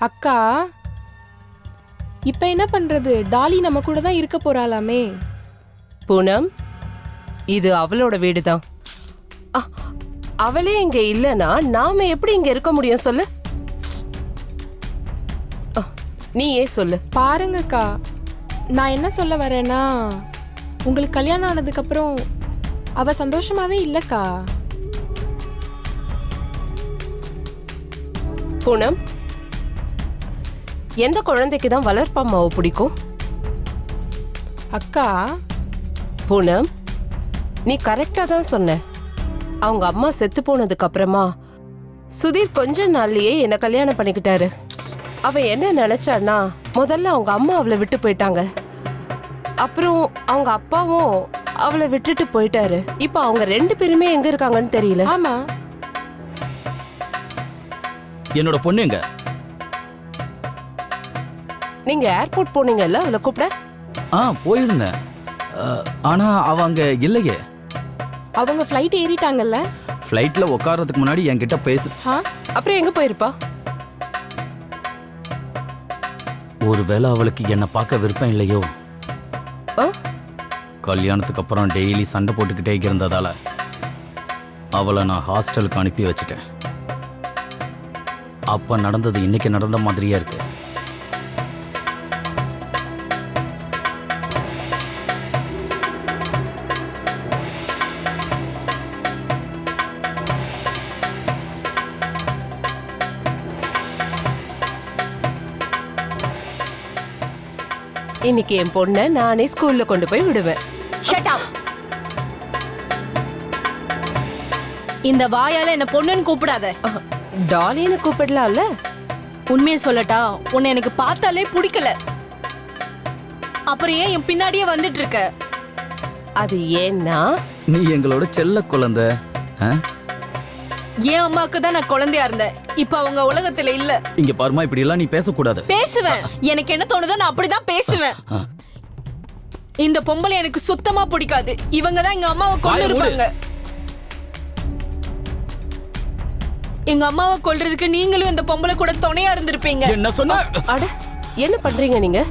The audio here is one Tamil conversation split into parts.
அக்கா இப்ப என்ன பண்றது? டாலி நம்ம கூட தான் இருக்க போறாளாமே. பூனம், இது அவளோட வீடுதான். அவளே இங்க இல்லனா நாம எப்படி இங்க இருக்க முடியும் சொல்லு? நீ ஏன் சொல்லு. பாருங்கக்கா, நான் என்ன சொல்ல வரேன்னா, உங்களுக்கு கல்யாணம் ஆனதுக்கு அப்புறம் அவ சந்தோஷமாவே இல்லக்கா. பூனம், எந்த குழந்தைக்கு தான் வளர்ப்பம்மாவை பிடிக்கும்? அக்கா பூனம், நீ கரெக்டா தான் சொன்ன. அவங்க அம்மா செத்து போனதுக்கு அப்புறமா சுதீர் கொஞ்ச நாள்லயே என்ன கல்யாணம் பண்ணிக்கிட்டாரு. அவ என்ன நினைச்சான்னா, முதல்ல அவங்க அம்மா அவளை விட்டு போயிட்டாங்க, அப்புறம் அவங்க அப்பாவும் அவளை விட்டுட்டு போயிட்டாரு. இப்ப அவங்க 2 பேருமே எங்க இருக்காங்கன்னு தெரியல. ஆமா, என்னோட பொண்ணு எங்க? நீங்க ஏர்போர்ட் போனீங்கல்ல, அவளை கூப்பிட? போயிருந்தேன். ஆனா அவ அங்க இல்லையே. அவங்க ஃப்ளைட் ஏறிட்டாங்கல்ல. ஃப்ளைட்ல உட்கார்றதுக்கு முன்னாடி என்கிட்ட பேசு. அப்புறம் எங்க போயிருப்பா? ஒருவேளை அவளுக்கு என்ன பார்க்க விருப்பம் இல்லையோ? கல்யாணத்துக்கு அப்புறம் டெய்லி சண்டை போட்டுக்கிட்டே இருந்ததால அவளை நான் ஹாஸ்டலுக்கு அனுப்பி வச்சிட்டேன். அப்ப நடந்தது இன்னைக்கு நடந்த மாதிரியே இருக்கு. இன்னைக்கு என் பொண்ணை நானே ஸ்கூல்ல கொண்டு போய் விடுவேன். Shut up. இந்த வாயால என்ன பொண்ணுன்னு கூப்பிடாத. டாலின்னு கூப்பிடலாம்ல. உண்மையை சொல்லட்டா, உன்னை எனக்கு பார்த்தாலே பிடிக்கல. அப்புறம் ஏன் என் பின்னாடியே வந்துட்டு இருக்க? அது ஏன்னா நீ எங்களோட செல்ல குழந்தை. என் அம்மாவுக்கு தான் நான் குழந்தையா இருந்தேன். இப்ப அவங்க உலகத்துல இல்ல. இங்க பாருமா, இப்படி எல்லாம் நீ பேசக்கூடாது. பேசுவேன். எனக்கு என்ன தோணுதோ நான் அப்படிதான் பேசுவேன். இந்த பொம்பளை எனக்கு சுத்தமா பிடிக்காது. இவங்க தான் எங்க அம்மாவை கொண்டு இருப்பாங்க. எங்க அம்மாவை கொல்றதுக்கு நீங்களும் இந்த பொம்பளை கூட துணையா இருந்திருப்பீங்க. என்ன சொன்ன? அட, என்ன பண்றீங்க நீங்க?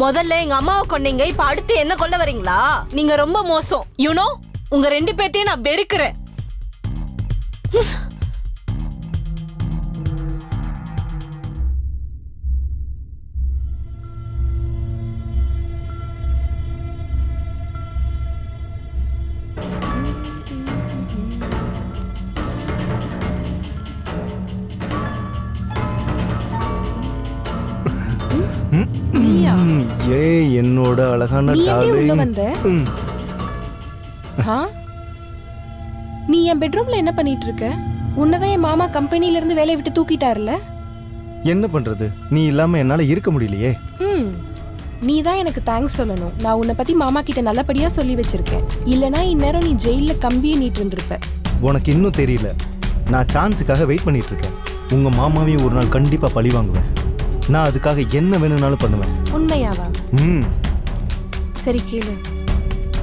முதல்ல எங்க அம்மாவை கொன்னீங்க, இப்ப அடுத்து என்ன கொல்ல வரீங்களா? நீங்க ரொம்ப மோசம். யூனோ, உங்க 2 பேத்தையும் நான் வெறுக்கிறேன். என்னோட அழகான வந்த நீ என் பெட்ரூம்ல என்ன பண்ணிட்டு இருக்க? உன்னதான் என் மாமா கம்பெனில இருந்து வேலையை விட்டு தூக்கிட்டாருல. என்ன பண்றது, நீ இல்லாம என்னால இருக்க முடியலையே. நீ தான் எனக்கு தேங்க்ஸ் சொல்லணும். நான் உன்னை பத்தி மாமா கிட்ட நல்லபடியா சொல்லி வச்சிருக்கேன். இல்லனா இந்நேரம் நீ ஜெயில கம்பியை நீட்டு இருந்திருப்ப. உனக்கு இன்னும் தெரியல, நான் சான்ஸுக்காக வெயிட் பண்ணிட்டு இருக்கேன். உங்க மாமாவையும் ஒரு நாள் கண்டிப்பா பழி வாங்குவேன். நான் அதுக்காக என்ன வேணும்னாலும் பண்ணுவேன். உண்மையாவா? சரி கேளு,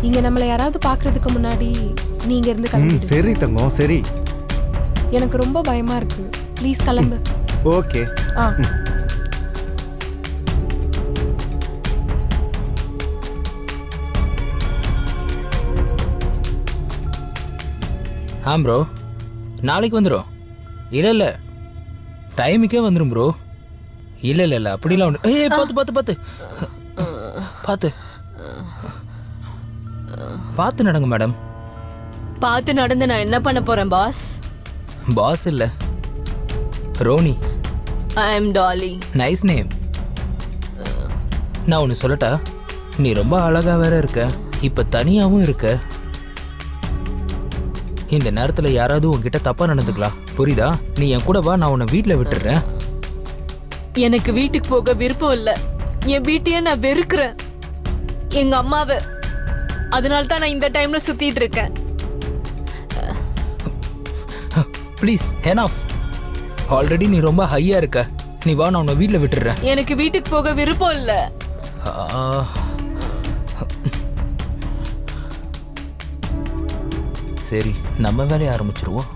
இங்க நம்மள யாராவது பாக்குறதுக்கு முன்னாடி நீங்க இருந்து கிளம்பு. சரி தங்கம், சரி. எனக்கு ரொம்ப பயமா இருக்கு, ப்ளீஸ் கிளம்பு. ஓகே. ப்ரோ, நாளைக்கு வந்துடும். இல்லை டைமுக்கே வந்துடும் ப்ரோ. இல்லை அப்படிலாம் ஒன்று. பார்த்து பார்த்து நடங்க மேடம். பார்த்து நடந்து நான் என்ன பண்ண போறேன் பாஸ்? பாஸ் இல்ல, ரோனி. ஐ அம் டாலி. Nice name. நான் ஒன்று சொல்லட்டா? நீ ரொம்ப அழகா வேற இருக்க, இப்ப தனியாவும் இருக்க. இந்த நேரத்துல யாராவது உன்கிட்ட தப்பா நடந்துக்கலாம், புரியுதா? நீ என் கூட வா, நான் உன்னை வீட்டுல விட்டுறேன். எனக்கு வீட்டுக்கு போக விருப்பம் இல்ல. என் வீட்டையே நான் வெறுக்கிறேன், எங்க அம்மாவை. அதனால தான் நான் இந்த டைம்ல சுத்திட்டு இருக்கேன். Please, enough. ஆல்ரெடி நீ ரொம்ப ஹையா இருக்க. நீ வா, நான் உன்னை வீட்டுல விட்டுறேன். எனக்கு வீட்டுக்கு போக விருப்பம் இல்ல. சரி, நம்ம வேலையை ஆரம்பிச்சிருவோம்.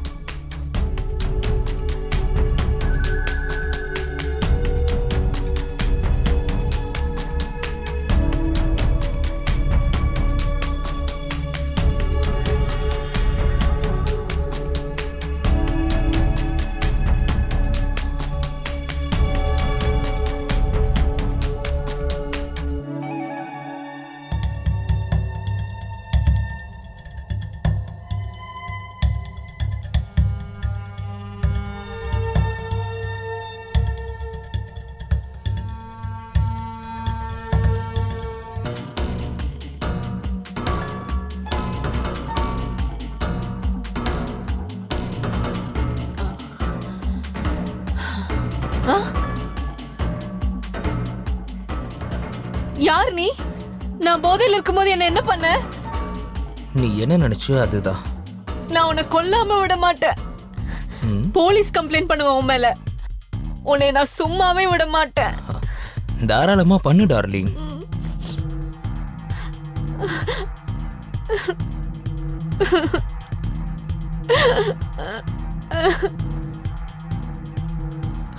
ஆ? யார் நீ? நான் போதையில இருக்கும்போது என்ன பண்ண? நீ என்ன நினைச்சோ அதுதான். நான் உன்னை கொல்லாம விட மாட்டேன். ம், போலீஸ் கம்ப்ளைண்ட் பண்ணுவேன் உன் மேல. உன்னை நான் சும்மாவே விட மாட்டேன். தாராளமா பண்ணு டார்லிங்.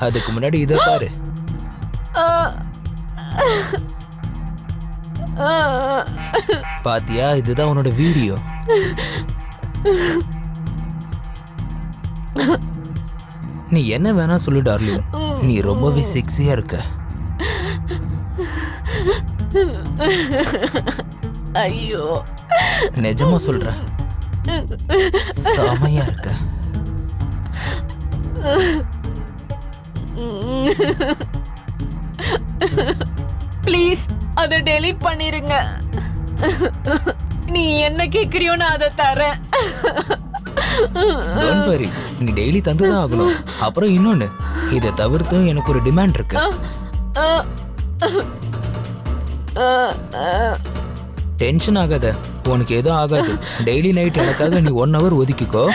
அதுக்கு முன்னாடி இத பாரு. ஆ. ஆ. பாத்தியா, இதுதான் உன்னோட வீடியோ. நீ என்ன வேணா சொல்லு டார்லிங், நீ ரொம்பவே செக்ஸியா இருக்க. ஐயோ, நிஜமா சொல்றேன், செமையா இருக்க. ப்ளீஸ் அதை டெலீட் பண்ணிருங்க. நீ என்ன கேக்குறியோ நான் அதை தரேன். டோன்ட் வரி, நீ டெய்லி தந்துதான் ஆகணும். அப்புறம் இன்னொன்னு, இதை தவிர்த்து எனக்கு ஒரு டிமாண்ட் இருக்கு. டென்ஷன் ஆகாத, உனக்கு எதுவும் ஆகாது. டெய்லி நைட் எனக்காக நீ 1 hour ஒதுக்கிக்கோ.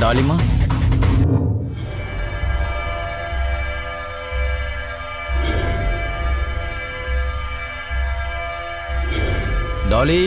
டாலிமா, டாலி,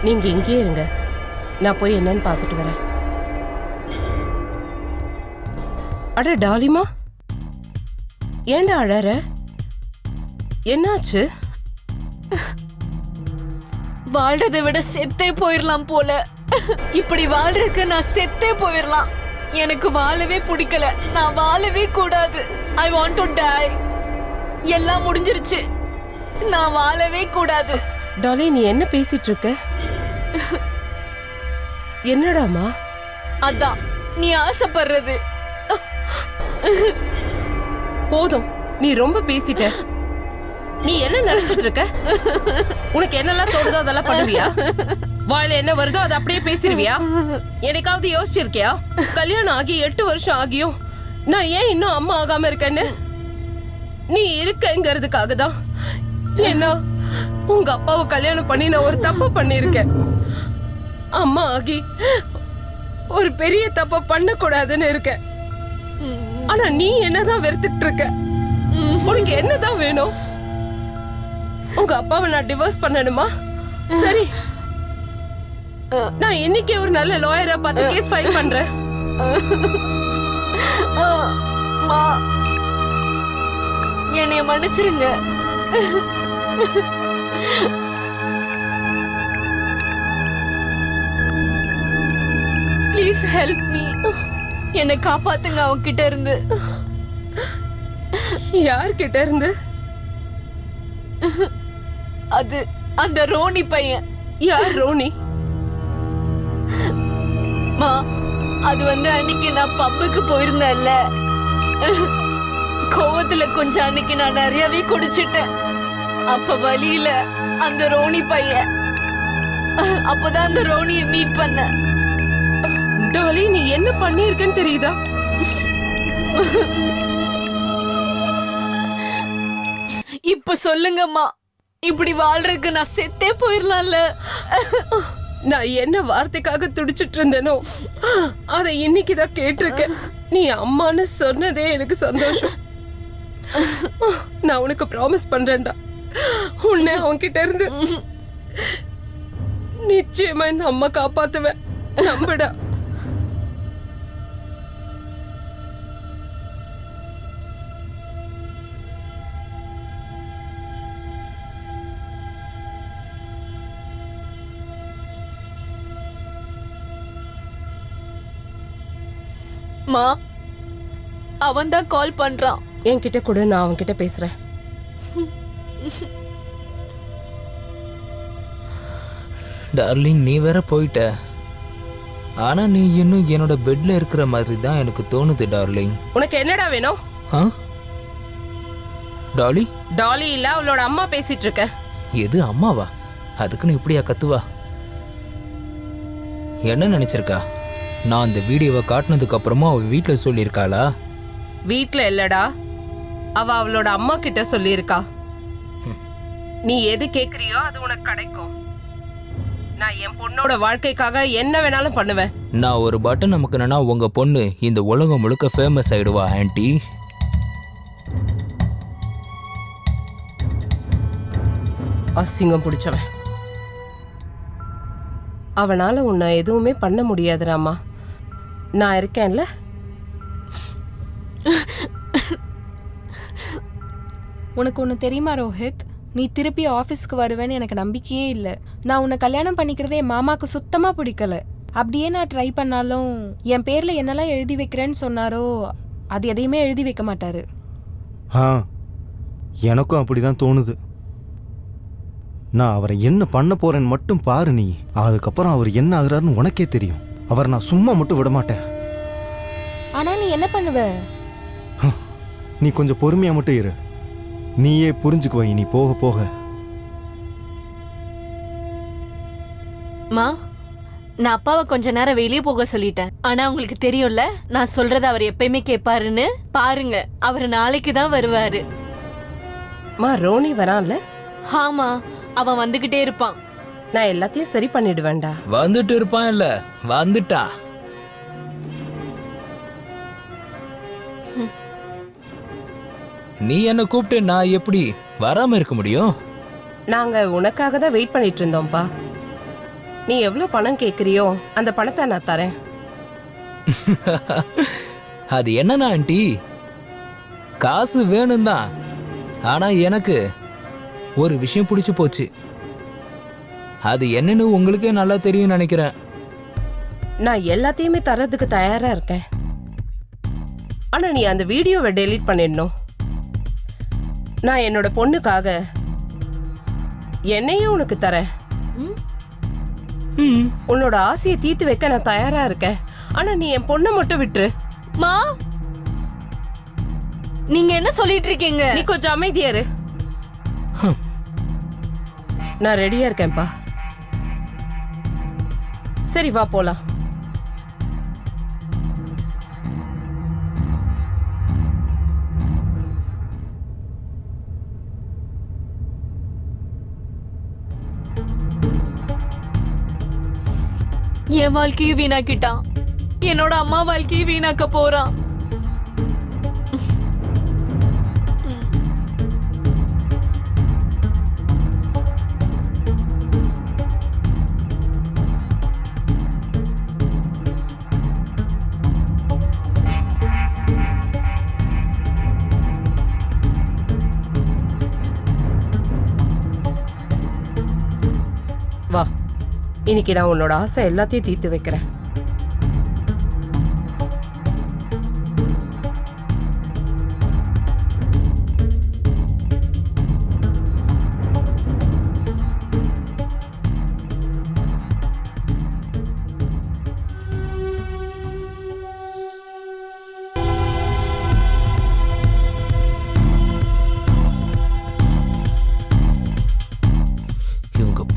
நீங்க இங்கேயே இருங்க, நான் போய் என்னன்னு பார்த்துட்டு வரேன். அட டாலிமா, ஏன்டா அழற? என்னாச்சு? வாழ்றதை விட செத்தே போயிடலாம் போல. இப்படி வாழ்றதுக்கு நான் செத்தே போயிடலாம். எனக்கு வாழவே பிடிக்கல. நான் வாழவே கூடாது. I want to tie. எல்லாம் முடிஞ்சிருச்சு. நான் வாழவே கூடாது. டாலி, நீ என்ன பேசிட்டு இருக்க? என்னடாமா? அதான் நீ ஆசைப்படுறது. போதும், நீ ரொம்ப பேசிட்ட. நீ என்ன நினைச்சிட்டு இருக்க? உனக்கு என்னெல்லாம் தோணுதோ அதெல்லாம் பண்ணுவியா? வாயில என்ன வருதோ அதை அப்படியே பேசிடுவியா? எனக்காவது யோசிச்சிருக்கியா? கல்யாணம் ஆகி 8 வருஷம் ஆகியும் நான் ஏன் இன்னும் அம்மா ஆகாம இருக்கேன்னு? நீ இருக்கங்கிறதுக்காக தான். ஏன்னா உங்க அப்பாவை கல்யாணம் பண்ணி நான் ஒரு தப்பு பண்ணிருக்கேன். அம்மா ஆகி ஒரு பெரிய தப்ப பண்ணக்கூடாதுன்னு இருக்கேன். ஆனா நீ என்னதான் வெறுத்துட்டு இருக்க? உனக்கு என்னதான் வேணும்? உங்க அப்பாவை நான் டிவோர்ஸ் பண்ணணுமா? சரி, நான் இன்னைக்கு ஒரு நல்ல லாயரா பார்த்து கேஸ் ஃபைல் பண்றேன். என்னைய மன்னிச்சிருங்க. Please help me. என்னை காப்பாத்துங்க அவங்க கிட்ட இருந்து. யார்கிட்ட இருந்து? அது அந்த ரோனி பையன். யார் ரோனி? மா, அது அன்னைக்கு நான் பப்புக்கு போயிருந்தேன்ல, கோவத்துல கொஞ்சம் அன்னைக்கு நான் நிறையவே குடிச்சிட்டேன். அப்ப வழியில அந்த ரோனி பையன், அப்பதான் அந்த ரோனியை மீட் பண்ண. டாலி, நீ என்ன பண்ணிருக்கன்னு தெரியுதா? இப்ப சொல்லுங்கம்மா, இப்படி வாழ்றதுக்கு நான் செத்தே போயிடலாம்ல. நான் என்ன வார்த்தைக்காக துடிச்சிட்டு இருந்தேனோ அதை இன்னைக்குதான் கேட்டிருக்கேன். நீ அம்மான்னு சொன்னதே எனக்கு சந்தோஷம். நான் உனக்கு ப்ராமிஸ் பண்றேன்டா, உன்னை அவன்கிட்ட இருந்து நிச்சயமா இந்த அம்மா காப்பாத்துவேன். நம்புடா. மா, அவன் தான் கால் பண்றான். என்கிட்ட கூட, நான் அவன்கிட்ட பேசுறேன். டார்லிங், நீ வேற போயிட்ட. ஆனா நீ இன்னும் என்னோட பெட்ல இருக்கிற மாதிரி தான் எனக்கு தோணுது டார்லிங். உனக்கு என்னடா வேணும்? டாலி? டாலி இல்ல, அவளோட அம்மா பேசிட்டு இருக்க. எது அம்மாவா? அதுக்குன்னு இப்படியா கத்துவா? என்ன நினைச்சிருக்கா? நான் அந்த வீடியோவை காட்டினதுக்கு அப்புறமா அவ வீட்டுல சொல்லியிருக்காளா? வீட்ல இல்லடா, அவ அவளோட அம்மா கிட்ட சொல்லியிருக்கா. நீ எது கேக்குறியோ அது உனக்கு கிடைக்கும். நான் என் பொண்ணோட வாழ்க்கைக்காக என்ன வேணாலும் பண்ணுவேன். நான் ஒரு பட்டன் அமுக்குனா உங்க பொண்ணு இந்த உலகம் முழுக்க ஃபேமஸ் ஆயிடுவா ஆன்ட்டி. அசிங்கம் பிடிச்சவன். அவனால உன்னை எதுவுமே பண்ண முடியாதுராமா. நான் இருக்கேன்ல. உனக்கு ஒன்று தெரியுமா ரோஹித், நீ திருப்பி ஆஃபீஸ்க்கு வருவேன்னு எனக்கு நம்பிக்கையே இல்லை. நான் உன்னை கல்யாணம் பண்ணிக்கிறதே என் மாமாவுக்கு சுத்தமாக பிடிக்கல. அப்படியே நான் ட்ரை பண்ணாலும் என் பேரில் என்னெல்லாம் எழுதி வைக்கிறேன்னு சொன்னாரோ அது எதையுமே எழுதி வைக்க மாட்டாரு. எனக்கும் அப்படிதான் தோணுது. நான் அவரை என்ன பண்ண போறேன்னு மட்டும் பாரு நீ. அதுக்கப்புறம் அவர் என்ன ஆகுறாருன்னு உனக்கே தெரியும். அவரை நான் சும்மா மட்டும் விட மாட்டேன். ஆனால் நீ என்ன பண்ணுவ? நீ கொஞ்சம் பொறுமையா மட்டும் இரு. நீயே புரிஞ்சுக்குவ நீ போக போக. மா, நான் அப்பாவை கொஞ்ச நேரம் வெளியே போக சொல்லிட்டேன். ஆனா உங்களுக்கு தெரியும்ல, நான் சொல்றத அவர் எப்பயுமே கேட்பாருன்னு. பாருங்க, அவர் நாளைக்கு தான் வருவாரு. ரோனி வரான்ல? ஆமா, அவன் வந்துகிட்டே இருப்பான். நான் எல்லாத்தையும் சரி பண்ணிடுவேன்டா. வந்துட்டு இருப்பான் இல்ல, வந்துட்டா. நீ என்ன கூப்பிட்டு நான் எப்படி வராம இருக்க முடியும்? நாங்க உனக்காக தான் வெயிட் பண்ணிட்டு இருந்தோம்ப்பா. நீ எவ்வளவு பணம் கேக்குறியோ அந்த பணத்தை நான் தரேன். அது என்னன்னா ஆண்டி, காசு வேணும் தான். ஆனா எனக்கு ஒரு விஷயம் பிடிச்சு போச்சு. அது என்னன்னு உங்களுக்கே நல்லா தெரியும் நினைக்கிறேன். நான் எல்லாத்தையுமே தரதுக்கு தயாரா இருக்கேன். ஆனா நீ அந்த வீடியோவை டெலீட் பண்ணிடணும். நான் என்னோட பொண்ணுக்காக என்னையும் உனக்கு தரேன். உன்னோட ஆசையை தீர்த்து வைக்க நான் தயாரா இருக்கேன். ஆனா நீ என் பொண்ணை மட்டும் விட்டுரு. மா, நீங்க என்ன சொல்லிட்டு இருக்கீங்க? நீ கொஞ்சம் அமைதியா இரு. நான் ரெடியா இருக்கேன்ப்பா. சரி, வா போலாம். என் வாழ்க்கையும் வீணாக்கிட்டான், என்னோட அம்மா வாழ்க்கையும் வீணாக்க போறான். வா, இன்னைக்கு நான் உன்னோட ஆசை எல்லாத்தையும் தீர்த்து வைக்கிறேன்.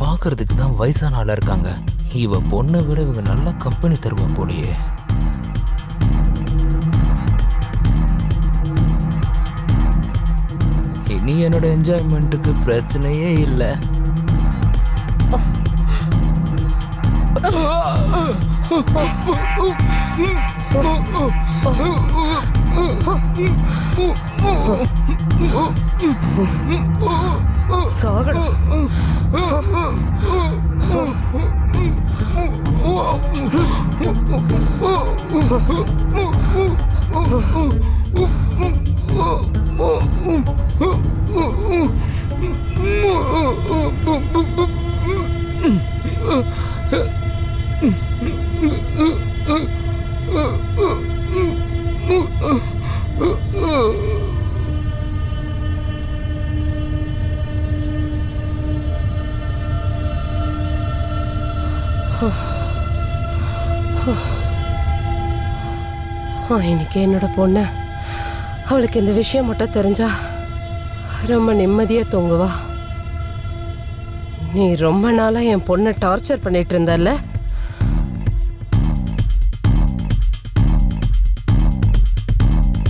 பார்க்கறதுக்கு தான் வயசான ஆளா இருக்காங்க. இவ பொண்ணை விட இவங்க நல்ல கம்பெனி தருவா போலயே. இனி என்னோட என்ஜாய்மெண்ட்டுக்கு பிரச்சனையே இல்லை. சாகணும். இன்னைக்கு என்னோட பொண்ணு, அவளுக்கு இந்த விஷயம் மட்டும் தெரிஞ்சா ரொம்ப நிம்மதியா தூங்குவா. நீ ரொம்ப நாளா என் பொண்ணை டார்ச்சர் பண்ணிட்டு இருந்தல்ல,